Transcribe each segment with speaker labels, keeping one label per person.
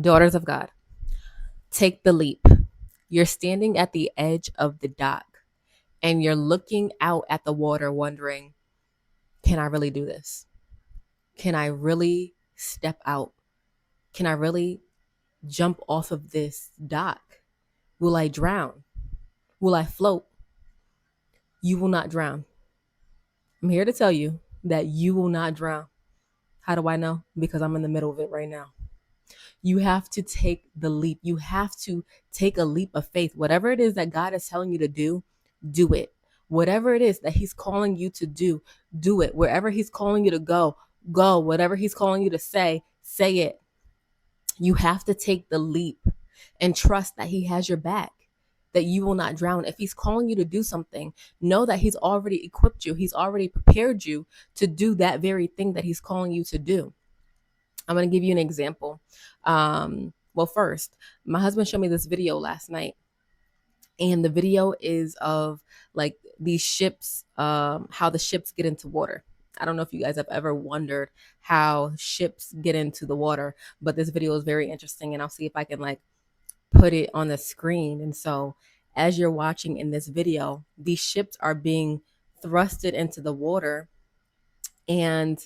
Speaker 1: Daughters of God, take the leap. You're standing at the edge of the dock and you're looking out at the water wondering, can I really do this? Can I really step out? Can I really jump off of this dock? Will I drown? Will I float? You will not drown. I'm here to tell you that you will not drown. How do I know? Because I'm in the middle of it right now. You have to take the leap. You have to take a leap of faith. Whatever it is that God is telling you to do it. Whatever it is that He's calling you to do it. Wherever He's calling you to go. Whatever He's calling you to say it. You have to take the leap and trust that He has your back, that you will not drown. If He's calling you to do something, know that He's already equipped you, He's already prepared you to do that very thing that He's calling you to do. I'm going to give you an example. Well, first, my husband showed me this video last night, and the video is of like these ships, how the ships get into water. I don't know if you guys have ever wondered how ships get into the water, but this video is very interesting, and I'll see if I can like put it on the screen. And so, as you're watching in this video, these ships are being thrusted into the water, and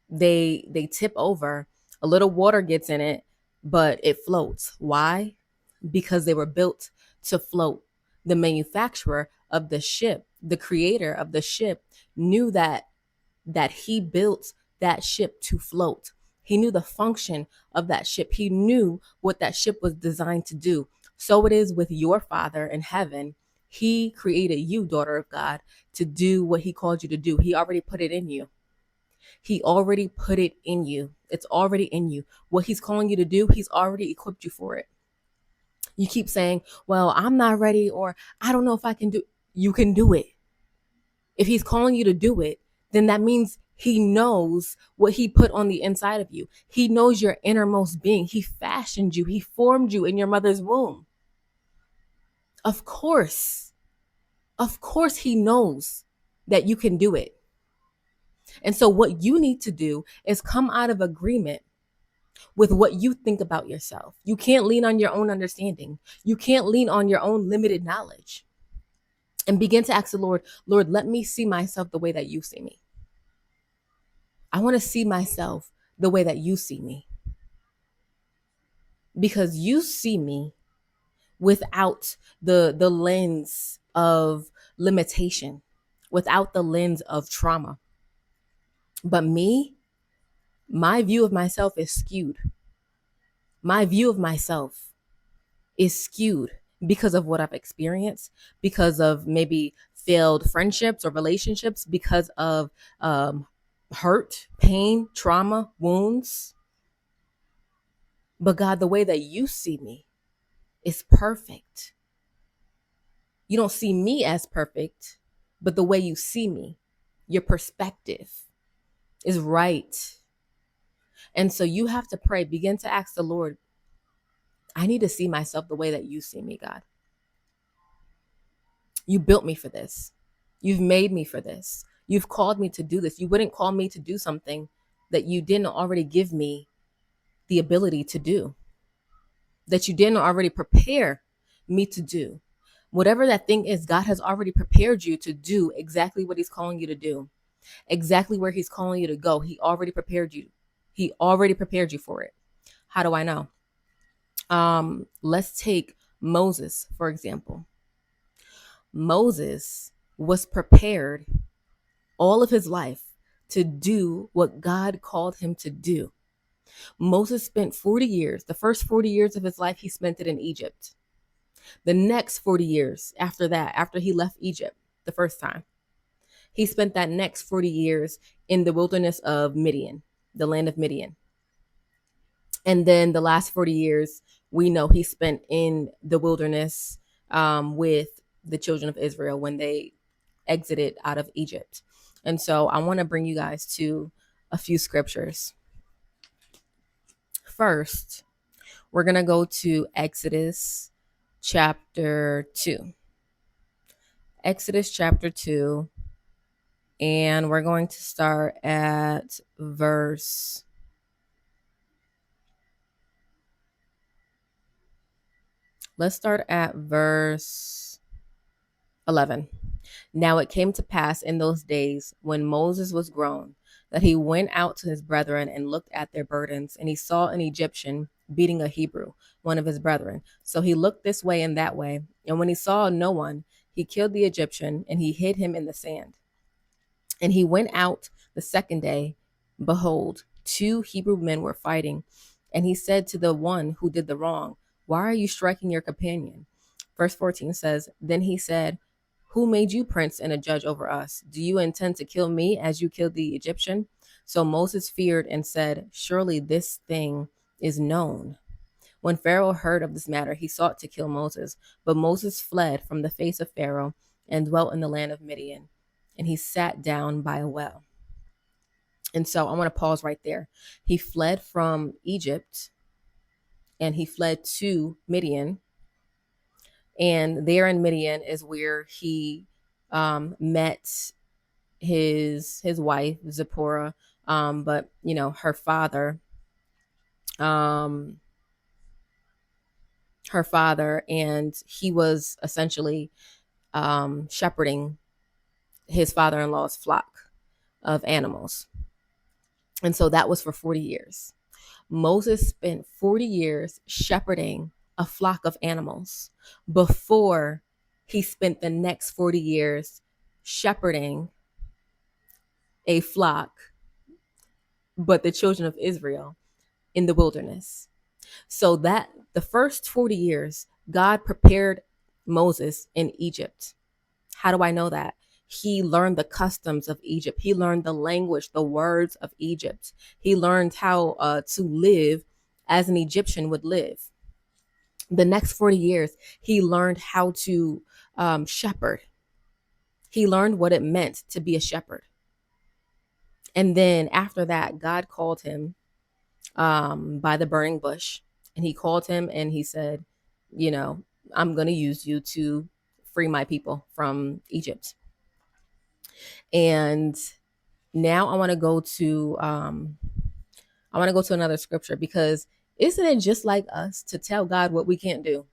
Speaker 1: they tip over. A little water gets in it, but it floats. Why? Because they were built to float. The manufacturer of the ship, the creator of the ship, knew that he built that ship to float. He knew the function of that ship. He knew what that ship was designed to do. So it is with your Father in heaven. He created you, daughter of God, to do what He called you to do. He already put it in you. He already put it in you. It's already in you. What He's calling you to do, He's already equipped you for it. You keep saying, well, I'm not ready, or I don't know if I can do. You can do it. If He's calling you to do it, then that means He knows what He put on the inside of you. He knows your innermost being. He fashioned you. He formed you in your mother's womb. Of course. Of course He knows that you can do it. And so what you need to do is come out of agreement with what you think about yourself. You can't lean on your own understanding. You can't lean on your own limited knowledge. And begin to ask the Lord, Lord, let me see myself the way that you see me. I want to see myself the way that you see me. Because you see me without the lens of limitation, without the lens of trauma. But me, my view of myself is skewed. My view of myself is skewed because of what I've experienced, because of maybe failed friendships or relationships, because of hurt, pain, trauma, wounds. But God, the way that you see me is perfect. You don't see me as perfect, but the way you see me, your perspective is right. And so you have to pray, begin to ask the Lord, I need to see myself the way that you see me, God. You built me for this. You've made me for this. You've called me to do this. You wouldn't call me to do something that you didn't already give me the ability to do, that you didn't already prepare me to do. Whatever that thing is, God has already prepared you to do exactly what He's calling you to do, exactly where He's calling you to go. He already prepared you. He already prepared you for it. How do I know? Let's take Moses, for example. Moses was prepared all of his life to do what God called him to do. Moses spent 40 years, the first 40 years of his life, he spent it in Egypt. The next 40 years after that, after he left Egypt the first time, he spent that next 40 years in the wilderness of Midian, the land of Midian. And then the last 40 years, we know he spent in the wilderness with the children of Israel when they exited out of Egypt. And so I want to bring you guys to a few scriptures. First, we're going to go to Exodus chapter 2. Exodus chapter 2. And we're going to start at verse Let's start at verse 11. Now it came to pass in those days when Moses was grown that he went out to his brethren and looked at their burdens, and he saw an Egyptian beating a Hebrew, one of his brethren. So he looked this way and that way, and when he saw no one, he killed the Egyptian and he hid him in the sand. And he went out the second day. Behold, two Hebrew men were fighting. And he said to the one who did the wrong, why are you striking your companion? Verse 14 says, then he said, who made you prince and a judge over us? Do you intend to kill me as you killed the Egyptian? So Moses feared and said, surely this thing is known. When Pharaoh heard of this matter, he sought to kill Moses. But Moses fled from the face of Pharaoh and dwelt in the land of Midian. And he sat down by a well. And so I want to pause right there. He fled from Egypt and he fled to Midian. And there in Midian is where he met his wife Zipporah, but her father, and he was essentially shepherding his father-in-law's flock of animals. And so that was for 40 years. Moses spent 40 years shepherding a flock of animals before he spent the next 40 years shepherding a flock, but the children of Israel in the wilderness. So that the first 40 years, God prepared Moses in Egypt. How do I know that? He learned the customs of Egypt. He learned the language, the words of Egypt. He learned how to live as an Egyptian would live. The next 40 years, he learned how to shepherd. He learned what it meant to be a shepherd. And then after that, God called him by the burning bush. And he called him and he said, I'm going to use you to free my people from Egypt. And now I want to go to another scripture, because isn't it just like us to tell God what we can't do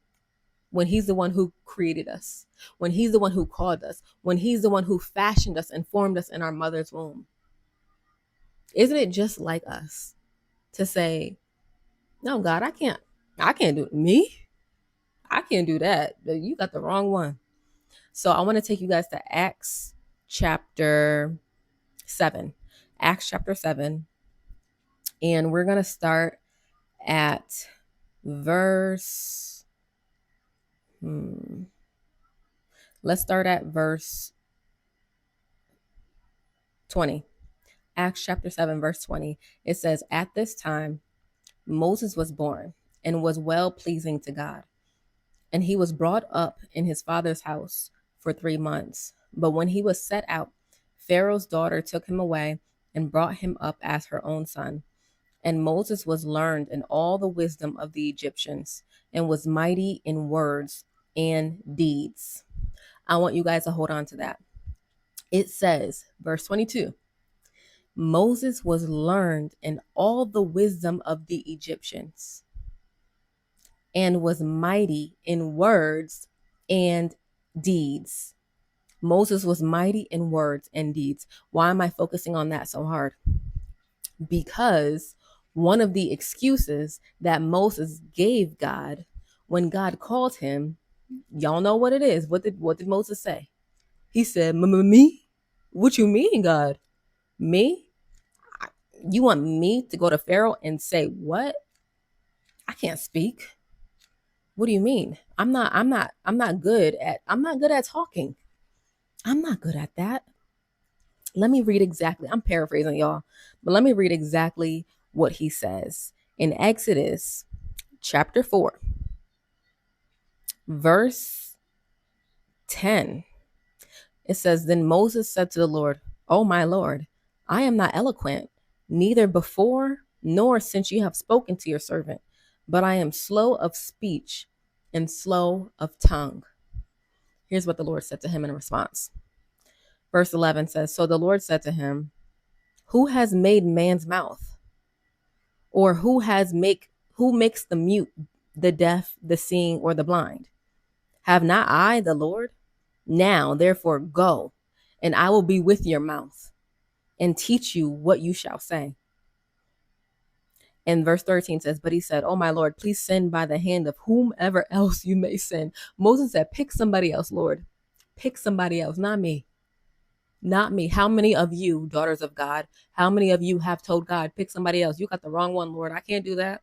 Speaker 1: when he's the one who created us, when he's the one who called us, when he's the one who fashioned us and formed us in our mother's womb? Isn't it just like us to say, no, God, I can't do it. Me? I can't do that. You got the wrong one. So I want to take you guys to Acts chapter 7. Acts chapter 7. And we're going to start at verse. Let's start at verse 20. Acts chapter 7, verse 20. It says, at this time, Moses was born and was well pleasing to God. And he was brought up in his father's house for 3 months. But when he was set out, Pharaoh's daughter took him away and brought him up as her own son. And Moses was learned in all the wisdom of the Egyptians and was mighty in words and deeds. I want you guys to hold on to that. It says, verse 22, Moses was learned in all the wisdom of the Egyptians and was mighty in words and deeds. Moses was mighty in words and deeds. Why am I focusing on that so hard? Because one of the excuses that Moses gave God when God called him, y'all know what it is. What did Moses say? He said, me? What you mean, God? Me? You want me to go to Pharaoh and say what? I can't speak. What do you mean? I'm not good at talking. I'm not good at that. Let me read exactly. I'm paraphrasing y'all, but let me read exactly what he says in Exodus chapter 4, verse 10. It says, then Moses said to the Lord, oh my Lord, I am not eloquent, neither before nor since you have spoken to your servant, but I am slow of speech and slow of tongue. Here's what the Lord said to him in response. Verse 11 says, so the Lord said to him, who has made man's mouth? Or who makes the mute the deaf, the seeing, or the blind? Have not I the Lord? Now, therefore, go, and I will be with your mouth and teach you what you shall say. And verse 13 says, but he said, oh, my Lord, please send by the hand of whomever else you may send. Moses said, pick somebody else, Lord. Pick somebody else, not me. Not me. How many of you, daughters of God, how many of you have told God, pick somebody else? You got the wrong one, Lord. I can't do that.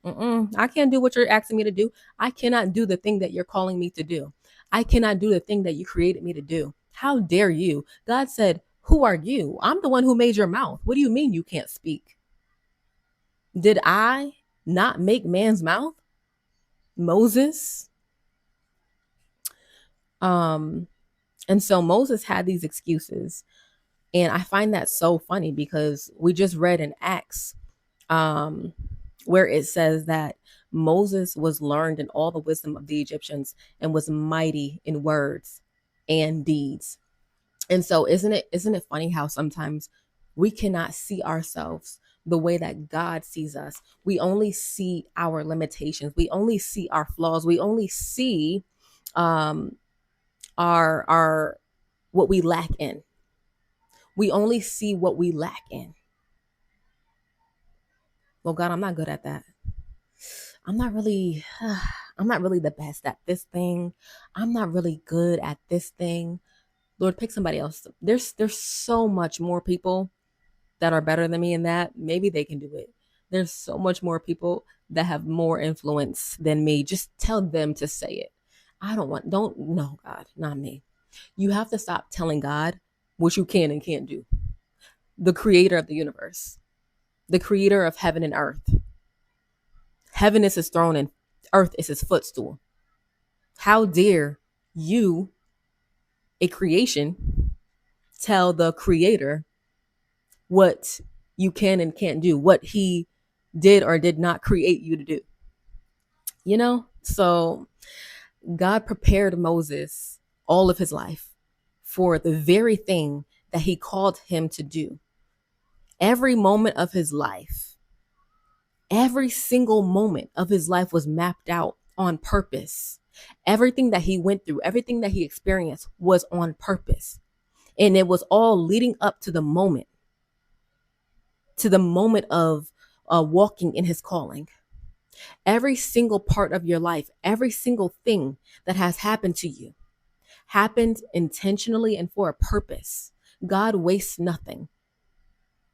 Speaker 1: I can't do what you're asking me to do. I cannot do the thing that you're calling me to do. I cannot do the thing that you created me to do. How dare you? God said, who are you? I'm the one who made your mouth. What do you mean you can't speak? Did I not make man's mouth? Moses? And so Moses had these excuses. And I find that so funny because we just read in Acts where it says that Moses was learned in all the wisdom of the Egyptians and was mighty in words and deeds. And so isn't it funny how sometimes we cannot see ourselves the way that God sees us. We only see our limitations. We only see our flaws. We only see um our what we lack in. We only see what we lack in. Well, God, I'm not good at that. I'm not really I'm not really the best at this thing. I'm not really good at this thing. Lord, pick somebody else. There's so much more people that are better than me in that. Maybe they can do it. There's so much more people that have more influence than me. Just tell them to say it. Don't no, God, not me. You have to stop telling God what you can and can't do. The creator of the universe, the creator of heaven and earth. Heaven is his throne and earth is his footstool. How dare you, a creation, tell the creator what you can and can't do, what he did or did not create you to do? You know? So God prepared Moses all of his life for the very thing that he called him to do. Every moment of his life, every single moment of his life was mapped out on purpose. Everything that he went through, everything that he experienced was on purpose. And it was all leading up to the moment of walking in his calling. Every single part of your life, every single thing that has happened to you happened intentionally and for a purpose. God wastes nothing.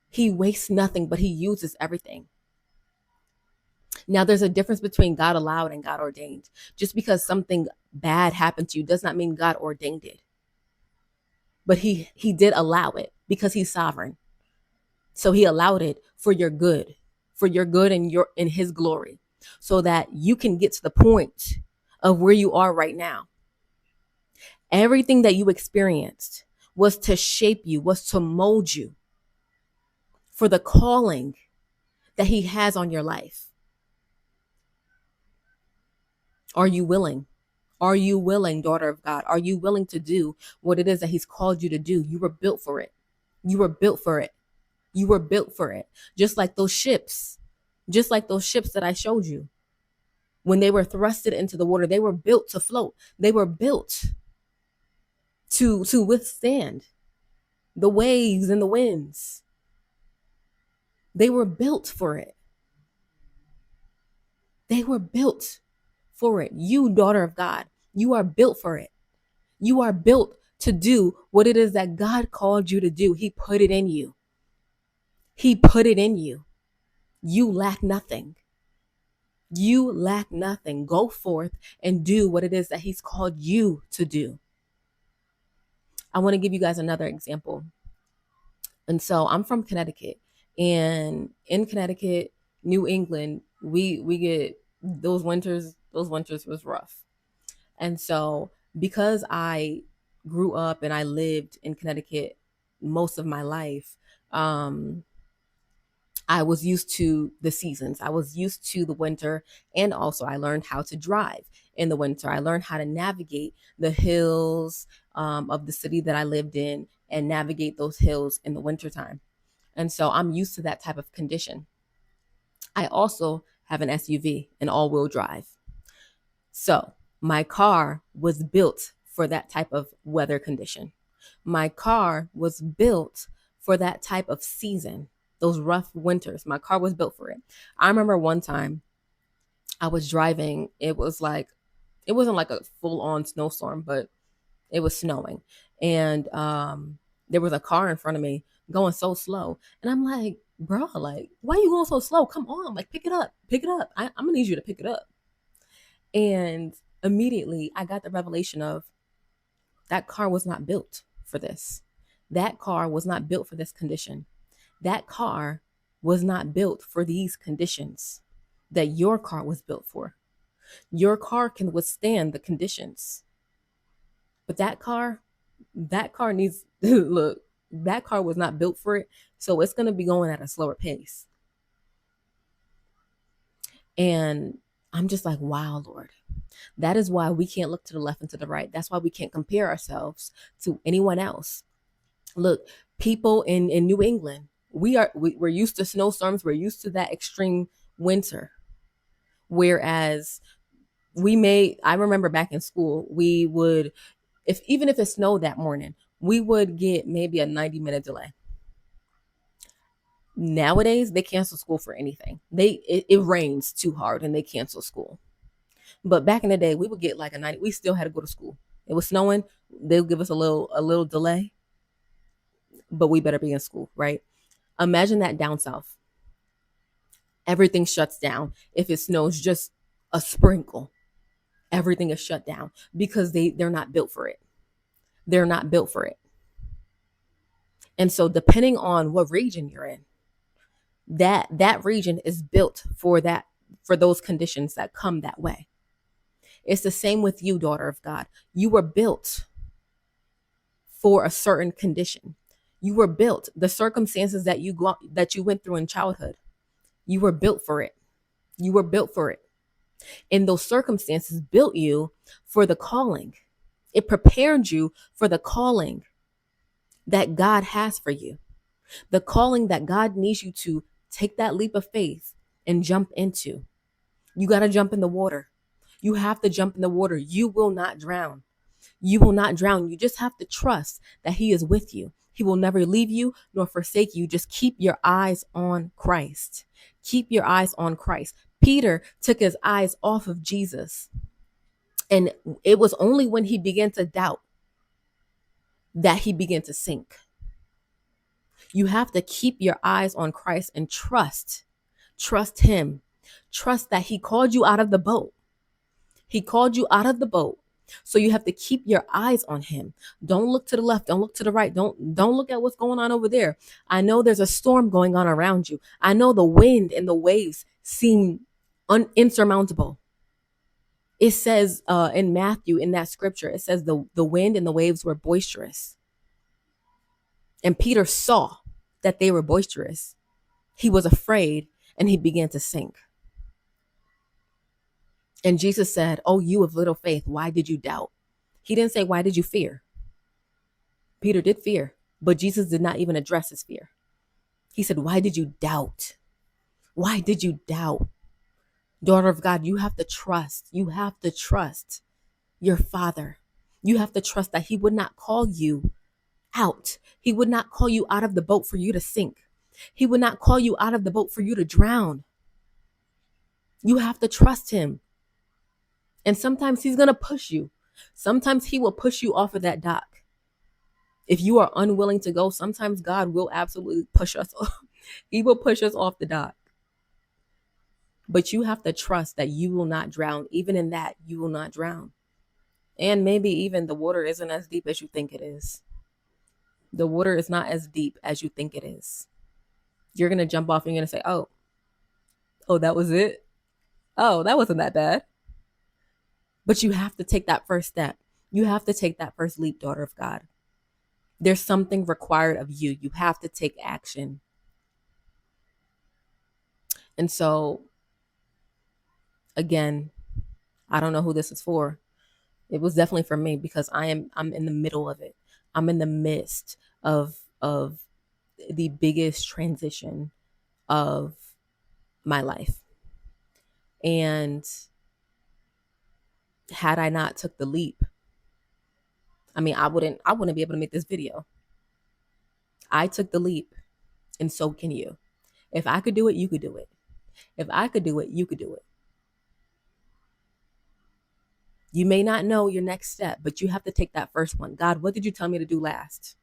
Speaker 1: He wastes nothing, but he uses everything. Now, there's a difference between God allowed and God ordained. Just because something bad happened to you does not mean God ordained it. But he did allow it because he's sovereign. So he allowed it for your good and your in his glory, so that you can get to the point of where you are right now. Everything that you experienced was to shape you, was to mold you for the calling that he has on your life. Are you willing? Are you willing, daughter of God? Are you willing to do what it is that he's called you to do? You were built for it. You were built for it. You were built for it. Just like those ships that I showed you. When they were thrusted into the water, they were built to float. They were built to withstand the waves and the winds. They were built for it. They were built for it. You, daughter of God, you are built for it. You are built to do what it is that God called you to do. He put it in you. He put it in you. You lack nothing. You lack nothing. Go forth and do what it is that he's called you to do. I want to give you guys another example. And so I'm from Connecticut, and in Connecticut, New England, we get those winters was rough. And so because I grew up and I lived in Connecticut most of my life, I was used to the seasons. I was used to the winter, and also I learned how to drive in the winter. I learned how to navigate the hills of the city that I lived in and navigate those hills in the wintertime. And so I'm used to that type of condition. I also have an SUV, an all-wheel drive. So my car was built for that type of weather condition. My car was built for that type of season, those rough winters. My car was built for it. I remember one time I was driving. It wasn't like a full on snowstorm, but it was snowing. And there was a car in front of me going so slow. And I'm like, bro, like, why are you going so slow? Come on, like, pick it up, pick it up. I'm going to need you to pick it up. And immediately I got the revelation of that car was not built for this. That car was not built for this condition. That car was not built for these conditions that your car was built for. Your car can withstand the conditions. But that car needs look, that car was not built for it. So it's going to be going at a slower pace. And I'm just like, wow, Lord. That is why we can't look to the left and to the right. That's why we can't compare ourselves to anyone else. Look, people in New England, we're used to snowstorms. We're used to that extreme winter. Whereas I remember back in school, we would, even if it snowed that morning, we would get maybe a 90-minute delay. Nowadays, they cancel school for anything. It rains too hard and they cancel school. But back in the day, we would get like a 90. We still had to go to school. It was snowing. They'll give us a little delay, but we better be in school, right? Imagine that down south. Everything shuts down. If it snows just a sprinkle, everything is shut down because they're not built for it. They're not built for it. And so depending on what region you're in, that region is built for those conditions that come that way. It's the same with you, daughter of God. You were built for a certain condition. You were built, the circumstances that you went through in childhood. You were built for it. You were built for it. And those circumstances built you for the calling. It prepared you for the calling that God has for you. The calling that God needs you to take that leap of faith and jump into. You got to jump in the water. You have to jump in the water. You will not drown. You will not drown. You just have to trust that He is with you. He will never leave you nor forsake you. Just keep your eyes on Christ. Keep your eyes on Christ. Peter took his eyes off of Jesus. And it was only when he began to doubt that he began to sink. You have to keep your eyes on Christ and trust. Trust Him. Trust that He called you out of the boat. He called you out of the boat. So you have to keep your eyes on Him. Don't look to the left. Don't look to the right. Don't look at what's going on over there. I know there's a storm going on around you. I know the wind and the waves seem insurmountable. It says in Matthew, in that scripture, it says the wind and the waves were boisterous. And Peter saw that they were boisterous. He was afraid and he began to sink. And Jesus said, "Oh, you of little faith, why did you doubt?" He didn't say, "Why did you fear?" Peter did fear, but Jesus did not even address his fear. He said, "Why did you doubt? Why did you doubt?" Daughter of God, you have to trust. You have to trust your Father. You have to trust that He would not call you out. He would not call you out of the boat for you to sink. He would not call you out of the boat for you to drown. You have to trust Him. And sometimes He's going to push you. Sometimes He will push you off of that dock. If you are unwilling to go, sometimes God will absolutely push us off. He will push us off the dock. But you have to trust that you will not drown. Even in that, you will not drown. And maybe even the water isn't as deep as you think it is. The water is not as deep as you think it is. You're going to jump off and you're going to say, oh, that was it. Oh, that wasn't that bad. But you have to take that first step. You have to take that first leap, daughter of God. There's something required of you. You have to take action. And so, again, I don't know who this is for. It was definitely for me because I'm in the middle of it. I'm in the midst of the biggest transition of my life. And Had I not took the leap, I mean, I wouldn't be able to make this video. I took the leap, and so can you. If I could do it, you could do it. If I could do it, you could do it. You may not know your next step, but you have to take that first one. God, what did you tell me to do last?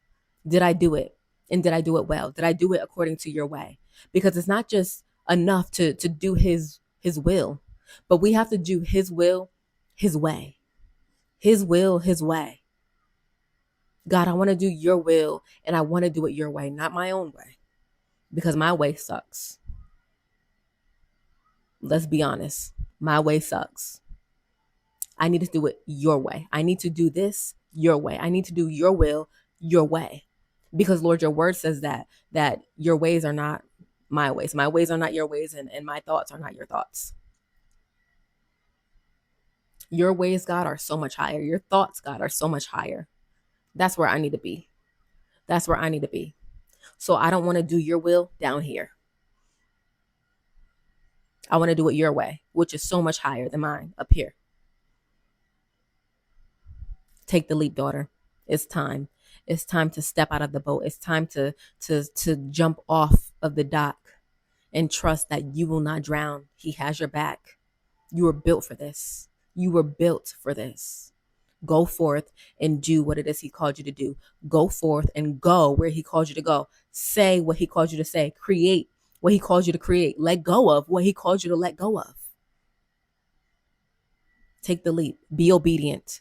Speaker 1: Did I do it? And did I do it well? Did I do it according to your way? Because it's not just enough to do his will, but we have to do his will, his way. His will, his way. God, I want to do your will and I want to do it your way, not my own way. Because my way sucks. Let's be honest. My way sucks. I need to do it your way. I need to do this your way. I need to do your will your way. Because Lord, your word says that your ways are not my ways. My ways are not your ways, and my thoughts are not your thoughts. Your ways, God, are so much higher. Your thoughts, God, are so much higher. That's where I need to be. That's where I need to be. So I don't want to do your will down here. I want to do it your way, which is so much higher than mine up here. Take the leap, daughter. It's time. It's time to step out of the boat. It's time to jump off of the dock and trust that you will not drown. He has your back. You were built for this. You were built for this. Go forth and do what it is he called you to do. Go forth and go where he called you to go. Say what he called you to say. Create what he called you to create. Let go of what he called you to let go of. Take the leap. Be obedient.